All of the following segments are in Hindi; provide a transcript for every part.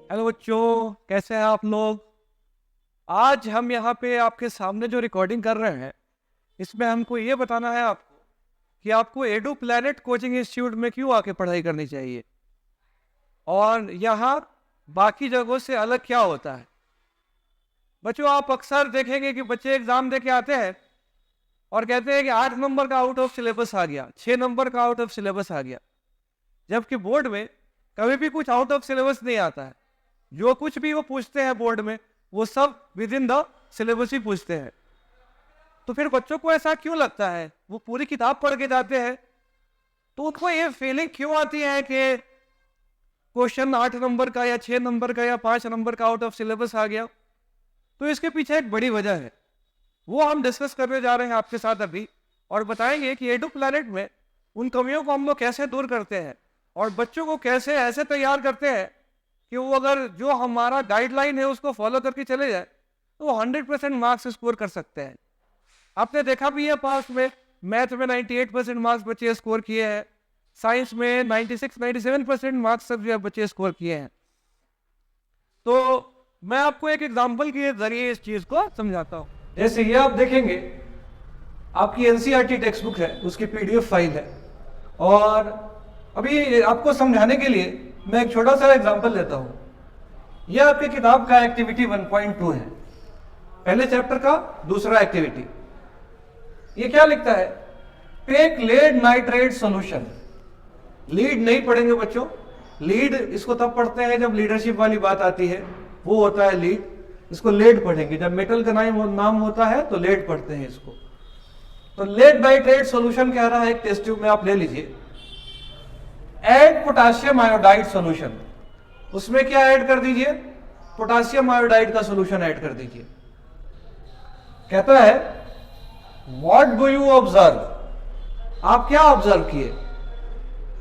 हेलो बच्चों, कैसे हैं आप लोग। आज हम यहाँ पे आपके सामने जो रिकॉर्डिंग कर रहे हैं, इसमें हमको ये बताना है आपको कि आपको एडू प्लैनेट कोचिंग इंस्टीट्यूट में क्यों आके पढ़ाई करनी चाहिए और यहाँ बाकी जगहों से अलग क्या होता है। बच्चों, आप अक्सर देखेंगे कि बच्चे एग्जाम दे के आते हैं और कहते हैं कि 8 नंबर का आउट ऑफ सिलेबस आ गया, 6 नंबर का आउट ऑफ सिलेबस आ गया, जबकि बोर्ड में कभी भी कुछ आउट ऑफ सिलेबस नहीं आता है। जो कुछ भी वो पूछते हैं बोर्ड में, वो सब विद इन द सिलेबस ही पूछते हैं। तो फिर बच्चों को ऐसा क्यों लगता है, वो पूरी किताब पढ़ के जाते हैं तो उनको ये फीलिंग क्यों आती है कि क्वेश्चन 8 नंबर का या 6 नंबर का या 5 नंबर का आउट ऑफ सिलेबस आ गया। तो इसके पीछे एक बड़ी वजह है, वो हम डिस्कस करने जा रहे हैं आपके साथ अभी, और बताएंगे कि एडू प्लैनेट में उन कमियों को हम लोग कैसे दूर करते हैं और बच्चों को कैसे ऐसे तैयार करते हैं कि वो अगर जो हमारा गाइडलाइन है उसको फॉलो करके चले जाए तो वो 100% मार्क्स स्कोर कर सकते हैं। आपने देखा भी है, पास में मैथ में 98% मार्क्स बच्चे स्कोर किए हैं, साइंस में 96-97% मार्क्स सब जो है बच्चे स्कोर किए हैं। तो मैं आपको एक एग्जांपल के जरिए इस चीज को समझाता हूँ। जैसे ये आप देखेंगे, आपकी एनसीईआरटी टेक्स्ट बुक है, उसकी पीडीएफ फाइल है, और अभी आपको समझाने के लिए मैं एक छोटा सा एग्जांपल लेता हूं। यह आपकी किताब का एक्टिविटी 1.2 है, पहले चैप्टर का दूसरा एक्टिविटी। ये क्या लिखता है? Take lead nitrate solution. Lead नहीं पढ़ेंगे बच्चों, लीड इसको तब पढ़ते हैं जब लीडरशिप वाली बात आती है, वो होता है लीड। इसको लेड पढ़ेंगे जब मेटल का नाम होता है तो लेड पढ़ते हैं इसको। तो लेड नाइट्रेट सॉल्यूशन कह रहा है, एक टेस्ट ट्यूब में आप ले लीजिए, ऐड पोटासियम आयोडाइड सॉल्यूशन। उसमें क्या ऐड कर दीजिए? पोटासियम आयोडाइड का सॉल्यूशन ऐड कर दीजिए। कहता है व्हाट डू यू ऑब्जर्व, आप क्या ऑब्जर्व किए।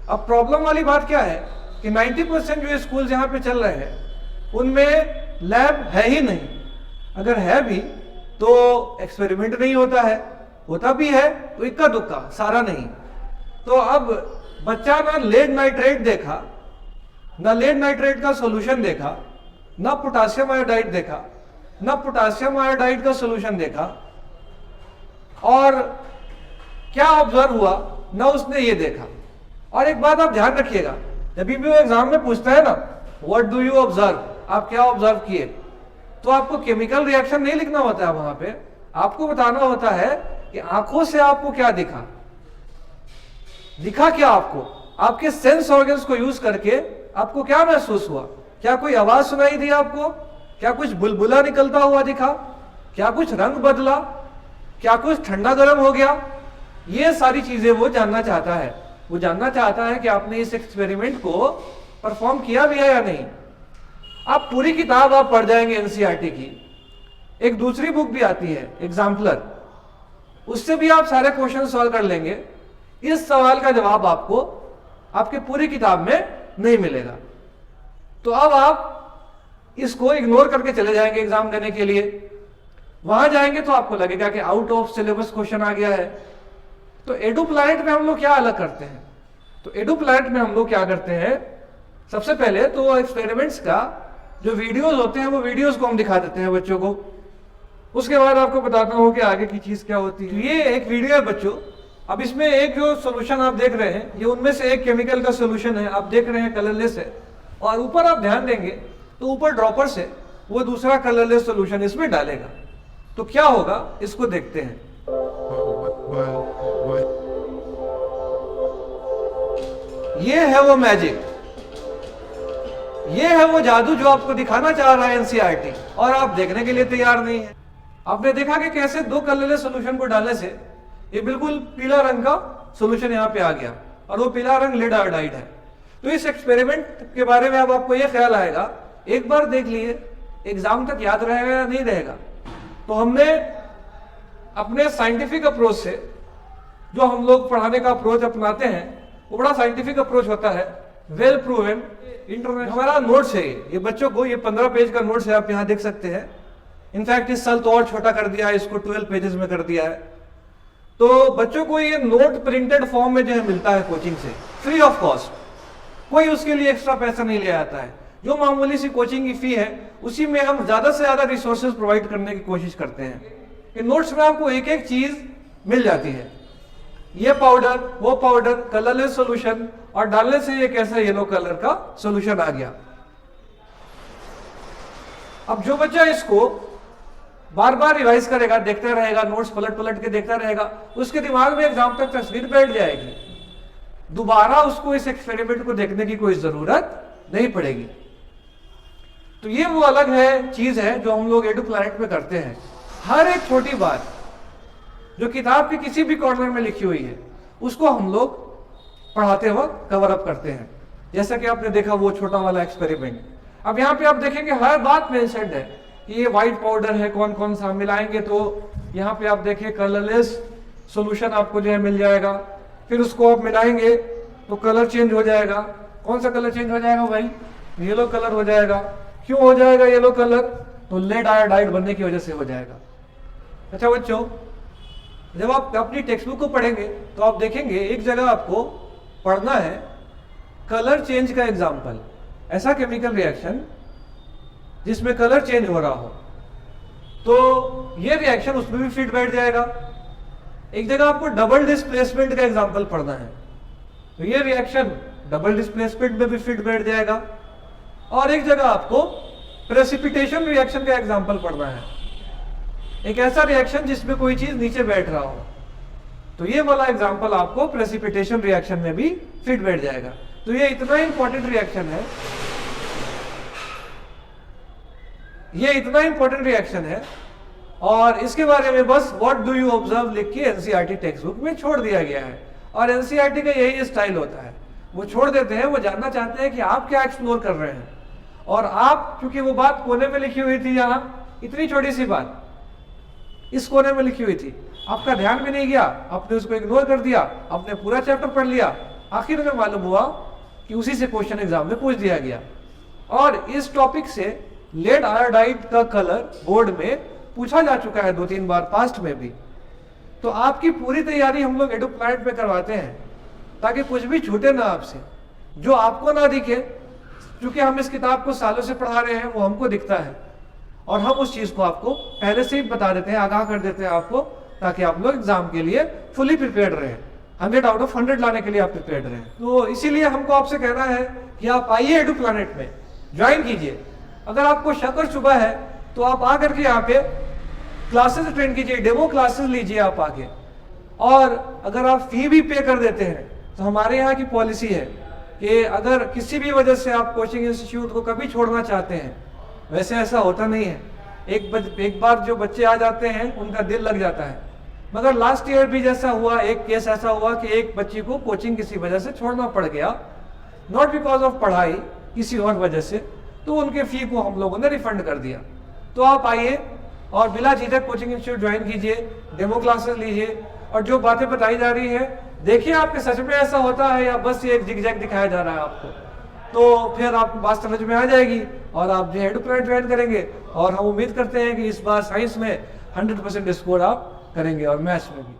अब प्रॉब्लम वाली बात क्या है कि 90% जो स्कूल यहां पे चल रहे हैं उनमें लैब है ही नहीं। अगर है भी तो एक्सपेरिमेंट नहीं होता है, होता भी है तो इक्का दुक्का, सारा नहीं। तो अब बच्चा ना लेड नाइट्रेट देखा, ना लेड नाइट्रेट का सॉल्यूशन देखा, ना पोटासियम आयोडाइड देखा, ना पोटासियम आयोडाइड का सॉल्यूशन देखा, और क्या ऑब्जर्व हुआ ना उसने ये देखा। और एक बात आप ध्यान रखिएगा, जब भी वो एग्जाम में पूछता है ना व्हाट डू यू ऑब्जर्व, आप क्या ऑब्जर्व किए, तो आपको केमिकल रिएक्शन नहीं लिखना होता है वहां पे, आपको बताना होता है कि आंखों से आपको क्या दिखा। दिखा क्या आपको? आपके सेंस ऑर्गन्स को यूज करके आपको क्या महसूस हुआ? क्या कोई आवाज सुनाई दी आपको? क्या कुछ बुलबुला निकलता हुआ दिखा? क्या कुछ रंग बदला? क्या कुछ ठंडा गर्म हो गया? ये सारी चीजें वो जानना चाहता है। वो जानना चाहता है कि आपने इस एक्सपेरिमेंट को परफॉर्म किया भी है या नहीं। आप पूरी किताब आप पढ़ जाएंगे एनसीईआरटी की, एक दूसरी बुक भी आती है एग्जाम्पलर, उससे भी आप सारे क्वेश्चन सॉल्व कर लेंगे। इस सवाल का जवाब आपको आपके पूरी किताब में नहीं मिलेगा। तो अब आप इसको इग्नोर करके चले जाएंगे एग्जाम देने के लिए। वहां जाएंगे तो आपको लगेगा कि आउट ऑफ सिलेबस क्वेश्चन आ गया है। तो एडू प्लैनेट में हम लोग क्या अलग करते हैं? तो एडू प्लैनेट में हम लोग क्या करते हैं, सबसे पहले तो एक्सपेरिमेंट्स का जो वीडियोस होते हैं वो वीडियोस को हम दिखा देते हैं बच्चों को। उसके बाद आपको बताता हूं कि आगे की चीज क्या होती है। ये एक वीडियो है बच्चों, अब इसमें एक जो सोल्यूशन आप देख रहे हैं, ये उनमें से एक केमिकल का सोल्यूशन है, आप देख रहे हैं कलरलेस है, और ऊपर आप ध्यान देंगे तो ऊपर ड्रॉपर से वो दूसरा कलरलेस सोल्यूशन इसमें डालेगा। तो क्या होगा इसको देखते हैं। ये है वो मैजिक, ये है वो जादू जो आपको दिखाना चाह रहा है एनसीईआरटी, और आप देखने के लिए तैयार नहीं है। आपने देखा कि कैसे दो कलरलेस सोल्यूशन को डालने से ये बिल्कुल पीला रंग का सॉल्यूशन यहाँ पे आ गया, और वो पीला रंग लेड आयोडाइड है। तो इस एक्सपेरिमेंट के बारे में अब आपको ये ख्याल आएगा, एक बार देख लिए एग्जाम तक याद रहेगा या नहीं रहेगा। तो हमने अपने साइंटिफिक अप्रोच से, जो हम लोग पढ़ाने का अप्रोच अपनाते हैं वो बड़ा साइंटिफिक अप्रोच होता है, वेल प्रूवन इंटरनेशनल। हमारा नोट्स है ये बच्चों को, ये 15 पेज का नोट्स है, आप यहाँ देख सकते हैं। इनफैक्ट इस साल तो और छोटा कर दिया है, इसको 12 पेजेस में कर दिया है। तो बच्चों को ये नोट प्रिंटेड फॉर्म में जो है मिलता है कोचिंग से, फ्री ऑफ कॉस्ट, कोई उसके लिए एक्स्ट्रा पैसा नहीं लिया जाता है। जो मामूली सी कोचिंग की फी है उसी में हम ज्यादा से ज्यादा रिसोर्सेज प्रोवाइड करने की कोशिश करते हैं कि नोट्स में आपको एक एक चीज मिल जाती है, ये पाउडर वो पाउडर, कलरलेस सॉल्यूशन, और डालने से एक ऐसा येलो कलर का सॉल्यूशन आ गया। अब जो बच्चा इसको बार बार रिवाइज करेगा, देखता रहेगा, नोट्स पलट पलट के देखता रहेगा, उसके दिमाग में एग्जाम तक तस्वीर बैठ जाएगी, दोबारा उसको इस एक्सपेरिमेंट को देखने की कोई जरूरत नहीं पड़ेगी। तो ये वो अलग है चीज है जो हम लोग एडू प्लैनेट में करते हैं। हर एक छोटी बात जो किताब के किसी भी कॉर्नर में लिखी हुई है उसको हम लोग पढ़ाते वक्त कवर अप करते हैं। जैसा कि आपने देखा वो छोटा वाला एक्सपेरिमेंट। अब यहाँ पे आप देखेंगे हर बात मेंशन्ड है कि ये व्हाइट पाउडर है, कौन कौन सा मिलाएंगे, तो यहाँ पे आप देखें कलरलेस सॉल्यूशन आपको जो है मिल जाएगा, फिर उसको आप मिलाएंगे तो कलर चेंज हो जाएगा। कौन सा कलर चेंज हो जाएगा भाई? येलो कलर हो जाएगा। क्यों हो जाएगा येलो कलर? तो लेड आयोडाइड बनने की वजह से हो जाएगा। अच्छा बच्चों, जब आप अपनी टेक्स्ट बुक को पढ़ेंगे तो आप देखेंगे एक जगह आपको पढ़ना है कलर चेंज का एग्जाम्पल, ऐसा केमिकल रिएक्शन जिसमें कलर चेंज हो रहा हो, तो ये रिएक्शन उसमें भी फिट बैठ जाएगा। एक जगह आपको डबल डिस्प्लेसमेंट का एग्जाम्पल पढ़ना है तो ये रिएक्शन डबल डिस्प्लेसमेंट में भी फिट बैठ जाएगा। और एक जगह आपको प्रेसिपिटेशन रिएक्शन का एग्जाम्पल पढ़ना है, एक ऐसा रिएक्शन जिसमें कोई चीज नीचे बैठ रहा हो, तो ये वाला एग्जाम्पल आपको प्रेसिपिटेशन रिएक्शन में भी फिट बैठ जाएगा। तो ये इतना इंपॉर्टेंट रिएक्शन है, ये इतना इंपॉर्टेंट रिएक्शन है और इसके बारे में बस व्हाट डू यू ऑब्जर्व लिख के एनसीईआरटी टेक्स्ट बुक में छोड़ दिया गया है। और एनसीईआरटी का यही स्टाइल होता है, वो छोड़ देते हैं, वो जानना चाहते हैं कि आप क्या एक्सप्लोर कर रहे हैं। और आप, क्योंकि वो बात कोने में लिखी हुई थी, यहाँ इतनी छोटी सी बात इस कोने में लिखी हुई थी, आपका ध्यान भी नहीं गया, आपने उसको इग्नोर कर दिया, आपने पूरा चैप्टर पढ़ लिया, आखिर में मालूम हुआ कि उसी से क्वेश्चन एग्जाम में पूछ दिया गया। और इस टॉपिक से लेड आयोडाइड का कलर बोर्ड में पूछा जा चुका है 2-3 बार पास्ट में भी। तो आपकी पूरी तैयारी हम लोग एडू प्लैनेट में करवाते हैं ताकि कुछ भी छूटे ना आपसे, जो आपको ना दिखे, क्योंकि हम इस किताब को सालों से पढ़ा रहे हैं, वो हमको दिखता है और हम उस चीज को आपको पहले से ही बता देते हैं, आगाह कर देते हैं आपको, ताकि आप लोग एग्जाम के लिए फुली प्रिपेयर्ड रहें, 100 आउट ऑफ 100 लाने के लिए आप प्रिपेयर्ड रहें। तो इसीलिए हमको आपसे कहना है कि आप आइए एडू प्लैनेट में, ज्वाइन कीजिए। अगर आपको शक और शुबा है तो आप आकर के यहाँ पे क्लासेस अटेंड कीजिए, डेमो क्लासेस लीजिए आप आके। और अगर आप फी भी पे कर देते हैं तो हमारे यहाँ की पॉलिसी है कि अगर किसी भी वजह से आप कोचिंग इंस्टीट्यूट को कभी छोड़ना चाहते हैं, वैसे ऐसा होता नहीं है, एक बार जो बच्चे आ जाते हैं उनका दिल लग जाता है, मगर लास्ट ईयर भी जैसा हुआ, एक केस ऐसा हुआ कि एक बच्ची को कोचिंग किसी वजह से छोड़ना पड़ गया, नॉट बिकॉज ऑफ पढ़ाई, किसी और वजह से, तो उनके फी को हम लोगों ने रिफंड कर दिया। तो आप आइए और बिला झिझक कोचिंग इंस्टीट्यूट ज्वाइन कीजिए, डेमो क्लासेस लीजिए और जो बातें बताई जा रही है देखिए आपके सच में ऐसा होता है या बस ये एक जिग-जैग दिखाया जा रहा है आपको, तो फिर आपको बात समझ में आ जाएगी और आप जो एडू प्लैनेट ज्वाइन करेंगे। और हम उम्मीद करते हैं कि इस बार साइंस में 100% स्कोर आप करेंगे और मैथ्स में भी।